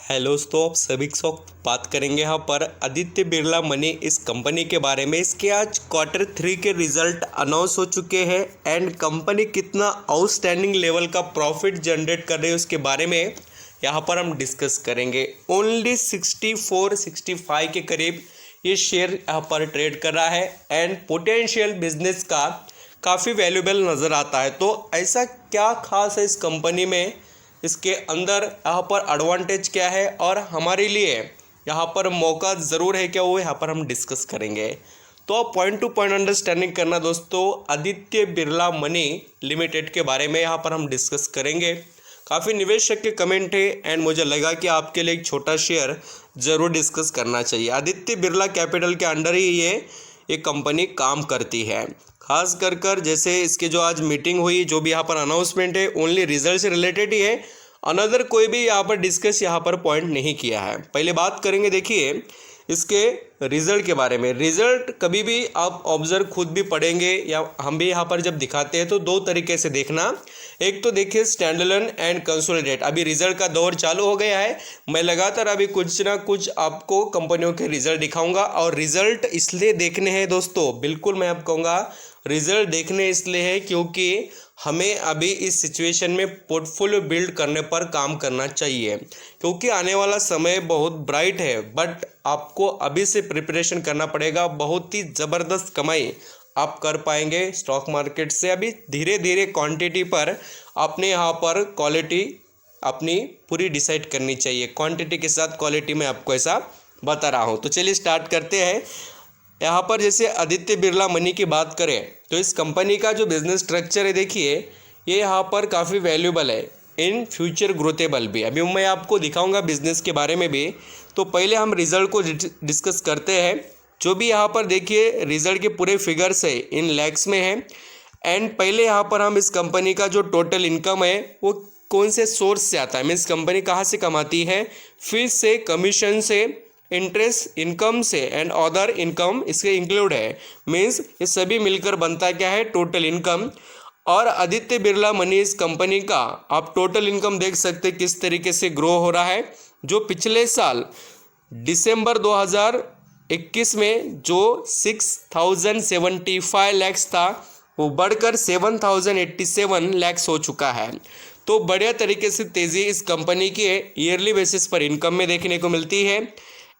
Hello दोस्तों, आप सभी के साथ बात करेंगे यहाँ पर आदित्य बिरला मनी इस कंपनी के बारे में। इसके आज Q3 के रिजल्ट अनाउंस हो चुके हैं एंड कंपनी कितना आउटस्टैंडिंग लेवल का प्रॉफिट जनरेट कर रही है उसके बारे में यहाँ पर हम डिस्कस करेंगे। ओनली 64-65 के करीब ये शेयर यहाँ पर ट्रेड कर रहा है एंड पोटेंशियल बिजनेस का काफ़ी वैल्यूएबल नज़र आता है। तो ऐसा क्या खास है इस कंपनी में, इसके अंदर यहाँ पर एडवांटेज क्या है और हमारे लिए यहाँ पर मौका ज़रूर है क्या, वो यहाँ पर हम डिस्कस करेंगे। तो आप पॉइंट टू पॉइंट अंडरस्टैंडिंग करना दोस्तों। आदित्य बिरला मनी लिमिटेड के बारे में यहाँ पर हम डिस्कस करेंगे। काफ़ी निवेशक के कमेंट है एंड मुझे लगा कि आपके लिए एक छोटा शेयर ज़रूर डिस्कस करना चाहिए। आदित्य बिरला कैपिटल के अंडर ही ये कंपनी काम करती है। खास कर जैसे इसके जो आज मीटिंग हुई, जो भी यहाँ पर अनाउंसमेंट है ओनली रिजल्ट से रिलेटेड ही है। अनदर कोई भी यहाँ पर डिस्कस यहाँ पर पॉइंट नहीं किया है। पहले बात करेंगे, देखिए इसके रिजल्ट के बारे में। रिजल्ट कभी भी आप ऑब्जर्व खुद भी पढ़ेंगे या हम भी यहाँ पर जब दिखाते हैं तो दो तरीके से देखना। एक तो देखिए स्टैंडअलोन एंड कंसोलिडेट। अभी रिजल्ट का दौर चालू हो गया है। मैं लगातार अभी कुछ ना कुछ आपको कंपनियों के रिजल्ट दिखाऊंगा और रिजल्ट इसलिए देखने हैं दोस्तों, बिल्कुल मैं आपको कहूँगा रिजल्ट देखने इसलिए है क्योंकि हमें अभी इस सिचुएशन में पोर्टफोलियो बिल्ड करने पर काम करना चाहिए, क्योंकि आने वाला समय बहुत ब्राइट है। बट आपको अभी से प्रिपरेशन करना पड़ेगा। बहुत ही ज़बरदस्त कमाई आप कर पाएंगे स्टॉक मार्केट से। अभी धीरे धीरे क्वांटिटी पर आपने यहाँ पर क्वालिटी अपनी पूरी डिसाइड करनी चाहिए। क्वांटिटी के साथ क्वालिटी में आपको ऐसा बता रहा हूँ। तो चलिए स्टार्ट करते हैं। यहाँ पर जैसे आदित्य बिरला मनी की बात करें तो इस कंपनी का जो बिज़नेस स्ट्रक्चर है, देखिए ये यहाँ पर काफ़ी वैल्यूबल है, इन फ्यूचर ग्रोथेबल भी। अभी मैं आपको दिखाऊंगा बिज़नेस के बारे में भी। तो पहले हम रिज़ल्ट को डिस्कस करते हैं। जो भी यहाँ पर देखिए रिज़ल्ट के पूरे फिगर्स है इन लैक्स में है। एंड पहले यहाँ पर हम इस कंपनी का जो टोटल इनकम है वो कौन से सोर्स से आता है, मीन्स कंपनी कहाँ से कमाती है। फीस से, कमीशन से, इंटरेस्ट इनकम से एंड अदर इनकम इसके इंक्लूड है। मीन्स ये सभी मिलकर बनता क्या है, टोटल इनकम। और आदित्य बिरला मनी इस कंपनी का आप टोटल इनकम देख सकते हैं किस तरीके से ग्रो हो रहा है। जो पिछले साल दिसंबर 2021 में जो 6075 लैक्स था वो बढ़कर 7087 लैक्स हो चुका है। तो बढ़िया तरीके से तेज़ी इस कंपनी की ईयरली बेसिस पर इनकम में देखने को मिलती है।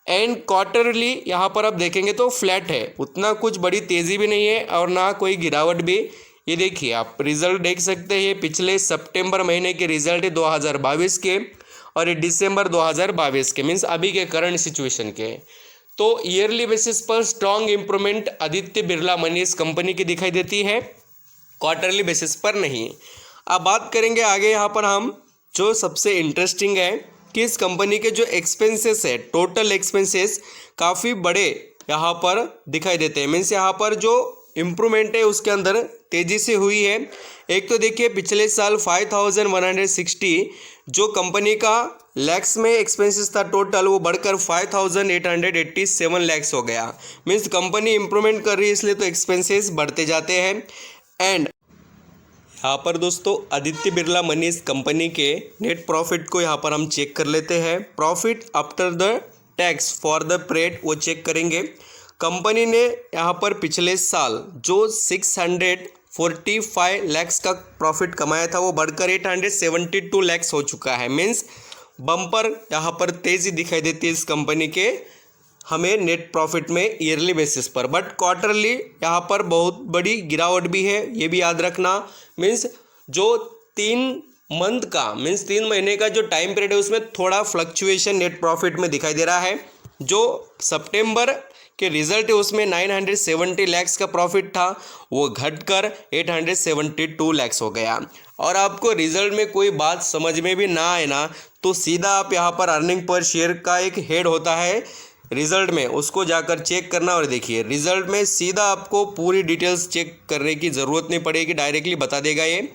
एंड क्वार्टरली यहाँ पर आप देखेंगे तो फ्लैट है, उतना कुछ बड़ी तेज़ी भी नहीं है और ना कोई गिरावट भी। ये देखिए आप रिजल्ट देख सकते हैं, ये पिछले सितंबर महीने के रिजल्ट है 2022 के और ये दिसंबर 2022 के, मीन्स अभी के करंट सिचुएशन के। तो ईयरली बेसिस पर strong improvement Aditya Birla money इस कंपनी की दिखाई देती है, क्वार्टरली बेसिस पर नहीं। अब बात करेंगे आगे यहाँ पर हम, जो सबसे इंटरेस्टिंग है कि इस कंपनी के जो एक्सपेंसेस है, टोटल एक्सपेंसेस काफ़ी बड़े यहाँ पर दिखाई देते हैं। मीन्स यहाँ पर जो इम्प्रूवमेंट है उसके अंदर तेज़ी से हुई है। एक तो देखिए पिछले साल 5160 जो कंपनी का लैक्स में एक्सपेंसेस था टोटल, वो बढ़कर 5887 लैक्स हो गया। मीन्स कंपनी इम्प्रूवमेंट कर रही है, इसलिए तो एक्सपेंसेस बढ़ते जाते हैं। एंड यहाँ पर दोस्तों आदित्य बिरला मनी इस कंपनी के नेट प्रॉफिट को यहाँ पर हम चेक कर लेते हैं। Profit after the tax for the period वो चेक करेंगे। कंपनी ने यहाँ पर पिछले साल जो 645 लैक्स का प्रॉफिट कमाया था वो बढ़कर 872 लैक्स हो चुका है। मीन्स बम्पर यहाँ पर तेज़ी दिखाई देती है इस कंपनी के हमें नेट प्रॉफिट में ईयरली बेसिस पर। बट क्वार्टरली यहाँ पर बहुत बड़ी गिरावट भी है, ये भी याद रखना। मीन्स जो 3 मंथ का, मीन्स 3 महीने का जो टाइम पीरियड है उसमें थोड़ा फ्लक्चुएशन नेट प्रॉफिट में दिखाई दे रहा है। जो सितंबर के रिजल्ट है उसमें 970 लैक्स का प्रॉफिट था, वो घटकर 872 लैक्स हो गया। और आपको रिजल्ट में कोई बात समझ में भी ना आए ना, तो सीधा आप यहाँ पर अर्निंग पर शेयर का एक हेड होता है रिजल्ट में, उसको जाकर चेक करना। और देखिए रिजल्ट में सीधा आपको पूरी डिटेल्स चेक करने की ज़रूरत नहीं पड़ेगी, डायरेक्टली बता देगा ये।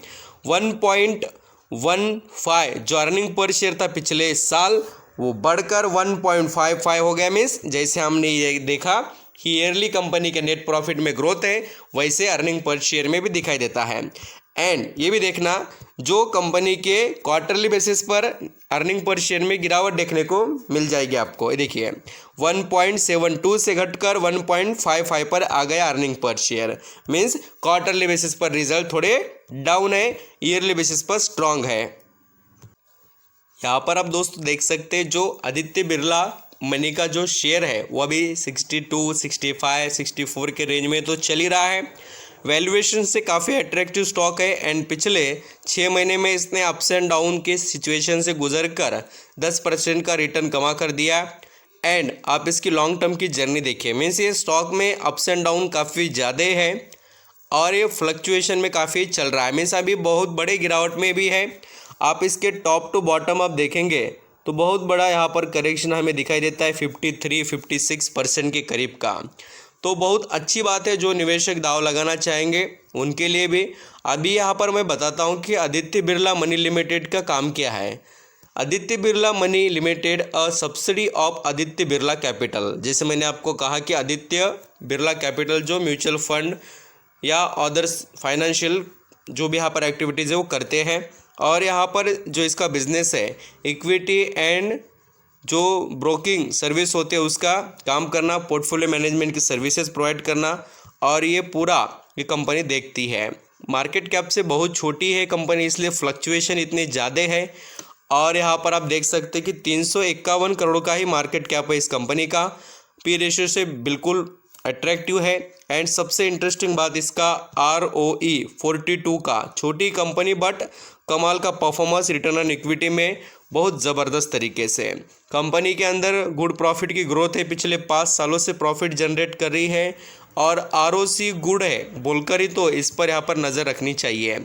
1.15 जो अर्निंग पर शेयर था पिछले साल वो बढ़कर 1.55 हो गया। मीन्स जैसे हमने ये देखा कि ईयरली कंपनी के नेट प्रॉफिट में ग्रोथ है, वैसे अर्निंग पर शेयर में भी दिखाई देता है। एंड ये भी देखना, जो कंपनी के क्वार्टरली बेसिस पर अर्निंग पर शेयर में गिरावट देखने को मिल जाएगी आपको। ये देखिए 1.72 से घटकर 1.55 पर आ गया earning per share. Means quarterly basis पर रिजल्ट थोड़े डाउन है, ईयरली बेसिस पर स्ट्रांग है। यहाँ पर आप दोस्तों देख सकते हैं जो आदित्य बिरला मनी का जो शेयर है वो अभी 62, 65, 64 के रेंज में तो चल ही रहा है। वैल्यूएशन से काफ़ी अट्रैक्टिव स्टॉक है एंड पिछले 6 महीने में इसने अप्स एंड डाउन के सिचुएशन से गुजर कर 10% का रिटर्न कमा कर दिया। एंड आप इसकी लॉन्ग टर्म की जर्नी देखिए, मीन्स ये स्टॉक में अप्स एंड डाउन काफ़ी ज़्यादा है और ये फ्लक्चुएशन में काफ़ी चल रहा है। मीन्स अभी बहुत बड़े गिरावट में भी है। आप इसके टॉप टू बॉटम आप देखेंगे तो बहुत बड़ा यहाँ पर करेक्शन हमें दिखाई देता है 53-56% के करीब का। तो बहुत अच्छी बात है, जो निवेशक दाव लगाना चाहेंगे उनके लिए भी। अभी यहाँ पर मैं बताता हूँ कि आदित्य बिरला मनी लिमिटेड का काम क्या है। Aditya Birla money limited a subsidy of Aditya Birla capital. जैसे मैंने आपको कहा कि आदित्य बिरला कैपिटल जो म्यूचुअल फंड या अदर्स फाइनेंशियल जो भी यहाँ पर एक्टिविटीज़ है वो करते हैं। और यहाँ पर जो इसका बिजनेस है इक्विटी एंड जो ब्रोकिंग सर्विस होते हैं उसका काम करना, पोर्टफोलियो मैनेजमेंट की सर्विसेज प्रोवाइड करना, और ये पूरा ये कंपनी देखती है। मार्केट कैप से बहुत छोटी है कंपनी, इसलिए फ्लक्चुएशन इतने ज़्यादा है। और यहाँ पर आप देख सकते हैं कि 351 करोड़ का ही मार्केट कैप है इस कंपनी का। पी रेशियो से बिल्कुल अट्रैक्टिव है। एंड सबसे इंटरेस्टिंग बात इसका ROE 42 का, छोटी कंपनी बट कमाल का परफॉर्मेंस रिटर्न ऑन इक्विटी में बहुत ज़बरदस्त तरीके से। कंपनी के अंदर गुड प्रॉफिट की ग्रोथ है, पिछले 5 सालों से प्रॉफिट जनरेट कर रही है और ROC गुड है बोलकर ही तो इस पर यहाँ पर नज़र रखनी चाहिए।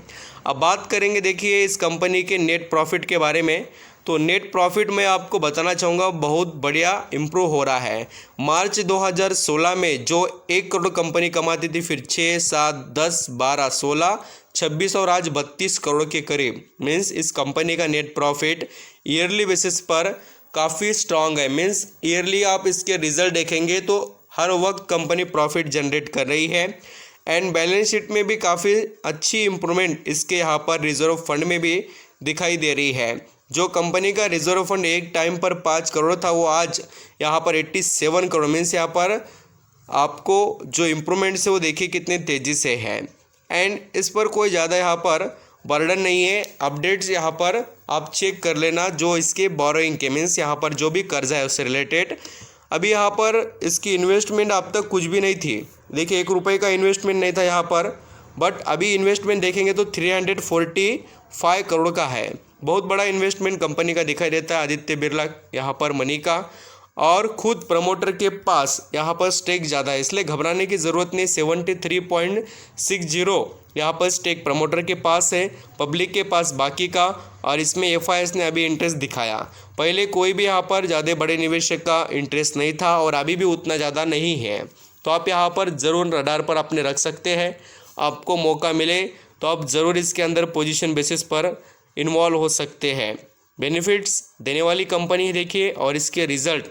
अब बात करेंगे देखिए इस कंपनी के नेट प्रॉफिट के बारे में। तो नेट प्रॉफिट में आपको बताना चाहूँगा बहुत बढ़िया इम्प्रूव हो रहा है। मार्च 2016 में जो 1 करोड़ कंपनी कमाती थी, फिर 6, 7, 10, 12, 16, 26 और आज 32 करोड़ के करीब। मीन्स इस कंपनी का नेट प्रॉफिट ईयरली बेसिस पर काफ़ी स्ट्रांग है। मीन्स ईयरली आप इसके रिजल्ट देखेंगे तो हर वक्त कंपनी प्रॉफिट जनरेट कर रही है। एंड बैलेंस शीट में भी काफ़ी अच्छी इम्प्रूवमेंट इसके यहाँ पर रिजर्व फंड में भी दिखाई दे रही है। जो कंपनी का रिजर्व फंड एक टाइम पर 5 करोड़ था वो आज यहाँ पर 87 करोड़। मीन्स यहाँ पर आपको जो इम्प्रूवमेंट्स है वो देखिए कितने तेज़ी से है। एंड इस पर कोई ज़्यादा यहाँ पर बर्डन नहीं है। अपडेट्स यहाँ पर आप चेक कर लेना जो इसके बोरोइंग के, मीन्स यहाँ पर जो भी कर्जा है उससे रिलेटेड। अभी यहाँ पर इसकी इन्वेस्टमेंट अब तक कुछ भी नहीं थी। देखिए 1 रुपये का इन्वेस्टमेंट नहीं था यहाँ पर, बट अभी इन्वेस्टमेंट देखेंगे तो 345 करोड़ का है। बहुत बड़ा इन्वेस्टमेंट कंपनी का दिखाई देता है आदित्य बिरला यहाँ पर मनी का। और खुद प्रमोटर के पास यहाँ पर स्टेक ज़्यादा है, इसलिए घबराने की ज़रूरत नहीं। 73.60 यहाँ पर स्टेक प्रमोटर के पास है, पब्लिक के पास बाकी का। और इसमें FIS ने अभी इंटरेस्ट दिखाया। पहले कोई भी यहाँ पर ज़्यादा बड़े निवेशक का इंटरेस्ट नहीं था और अभी भी उतना ज़्यादा नहीं है। तो आप यहाँ पर ज़रूर रडार पर अपने रख सकते हैं। आपको मौका मिले तो आप ज़रूर इसके अंदर पोजीशन बेसिस पर इन्वॉल्व हो सकते हैं। बेनिफिट्स देने वाली कंपनी है देखिए, और इसके रिज़ल्ट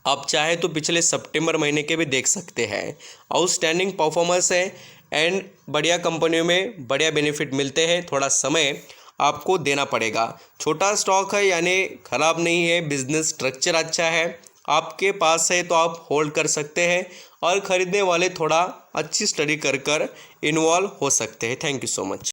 आप चाहे तो पिछले सितंबर महीने के भी देख सकते हैं। आउटस्टैंडिंग परफॉर्मेंस है एंड बढ़िया कंपनियों में बढ़िया बेनिफिट मिलते हैं। थोड़ा समय आपको देना पड़ेगा। छोटा स्टॉक है यानी ख़राब नहीं है, बिजनेस स्ट्रक्चर अच्छा है, आपके पास है तो आप होल्ड कर सकते हैं। और ख़रीदने वाले थोड़ा अच्छी स्टडी कर इन्वॉल्व हो सकते हैं। Thank you so much.